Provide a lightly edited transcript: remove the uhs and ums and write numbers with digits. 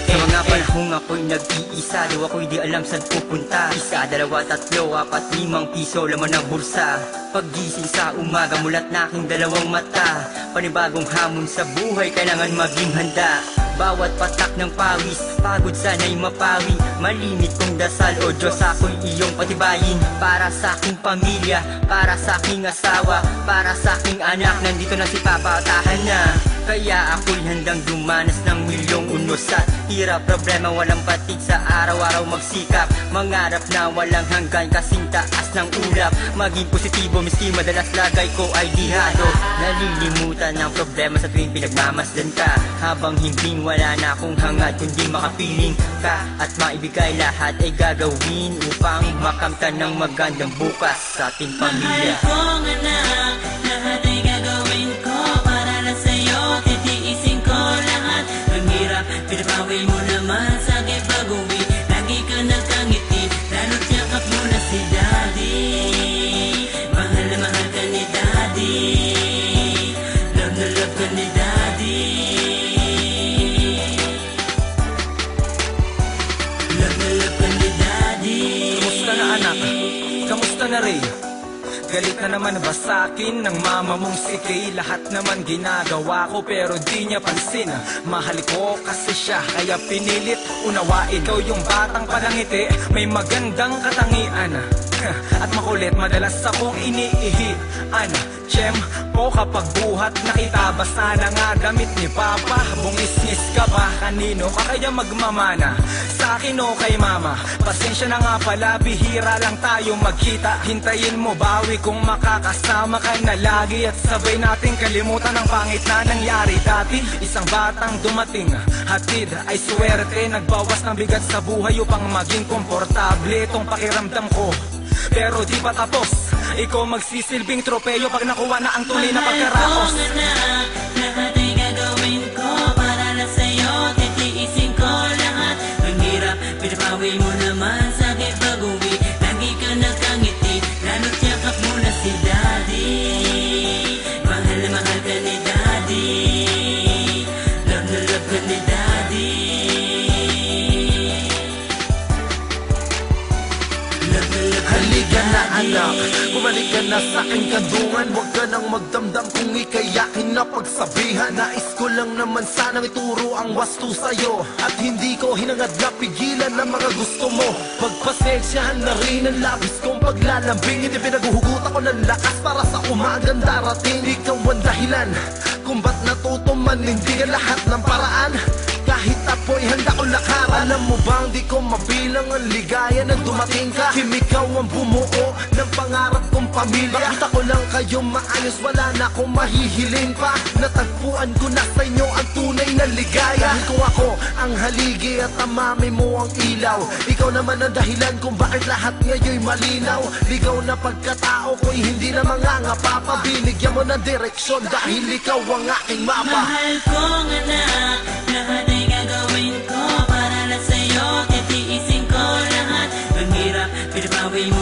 Sa mga panahong ako'y nag-iisa, daw ako'y di alam saan pupunta. Isa, dalawa, tatlo, apat, limang piso, laman ng bursa. Paggising sa umaga, mulat na aking dalawang mata. Panibagong hamon sa buhay, kailangan maging handa. Bawat patak ng pawis, pagod sana'y mapawi. Malimit kong dasal, o Diyos ako'y iyong patibayin. Para sa aking pamilya, para sa aking asawa, para sa aking anak, nandito na si Papa, tahan na. Kaya ako'y handang dumanas ng milyong unos at hirap, problema walang patig sa araw-araw magsikap. Mangarap na walang hanggan kasing taas ng ulap. Maging positibo miski madalas lagay ko ay dihado. Nalilimutan ang problema sa tuwing pinagmamasdan ka. Habang himbing wala na akong hangad kundi makapiling ka. At maibigay lahat ay gagawin upang makamtan ng magandang bukas sa ating pamilya. Mahal kong anak, lahat ay gagawin ko para lang sa'yo. Titiisin ko lahat ng hirap, pinapawi mo naman sa aking pag-uwi. Lagi ka nakangiti, lalo't yakap mo na si Daddy. Mahal na mahal ka ni Daddy, love na love ka ni Daddy. Love na love ka ni Daddy. Kamusta na anak? Kamusta na Ray? Galit na naman ba sa'kin ng mama mong si Kay? Lahat naman ginagawa ko pero di niya pansin. Mahal ko kasi siya kaya pinilit unawain. Ikaw yung batang palangiti, may magandang katangian at makulit, madalas akong iniihian. Tiyempo kapag buhat, nakita ba sana nga damit ni Papa? Bungis-ngis ka ba? Kanino ka kaya magmamana? Sa akin o kay Mama? Pasensya na nga pala, bihira lang tayo magkita. Hintayin mo bawi kung makakasama ka na lagi. At sabay natin kalimutan ang pangit na nangyari dati. Isang batang dumating, hatid ay swerte. Nagbawas ng bigat sa buhay upang maging komportable. Itong pakiramdam ko pero di pa tapos. Ikaw magsisilbing tropeyo pag nakuha na ang tunay na pagkaraos. Mahal kong anak, lahat ay gagawin ko para lang sa'yo. Titiisin ko lahat ng hirap, pinapawi mo naman sa aking pag-uwi. Lagi ka nakangiti, lalo't yakap mo na si Daddy. Mahal na mahal ka ni Daddy, love na love ka ni Daddy. Halika na anak, bumalik ka na sa aking kandungan. Huwag ka nang magdamdam kung ikayakin na pagsabihan. Nais ko lang naman sanang ituro ang wasto sa'yo, at hindi ko hinangad na pigilan ang mga gusto mo. Pagpasensyahan na rin ang labis kong paglalambing. Hindi pinaguhugot ako ng lakas para sa umagang darating. Ikaw ang dahilan kung ba't natuto manindigan lahat ng paraan. Kahit apoy handa ko lakaran. Alam mo bang di ko mabilang ang ligaya na dumating ka? Ikaw ang bumuo ng pangarap kong pamilya. Makita ko lang kayo maayos, wala na akong mahihiling pa. Natagpuan ko na sa inyo ang tunay na ligaya. Dahil kung ako ang haligi at ang mami mo ang ilaw, ikaw naman ang dahilan kung bakit lahat ngayon'y malinaw. Ligaw na pagkatao ko'y hindi na mangangapa pa. Binigyan mo ng direksyon dahil ikaw ang aking mapa. Mahal kong anak, lahat ay gagawin ko para lang sa'yo. Titiisin ko lahat ng hirap, pinapawi mo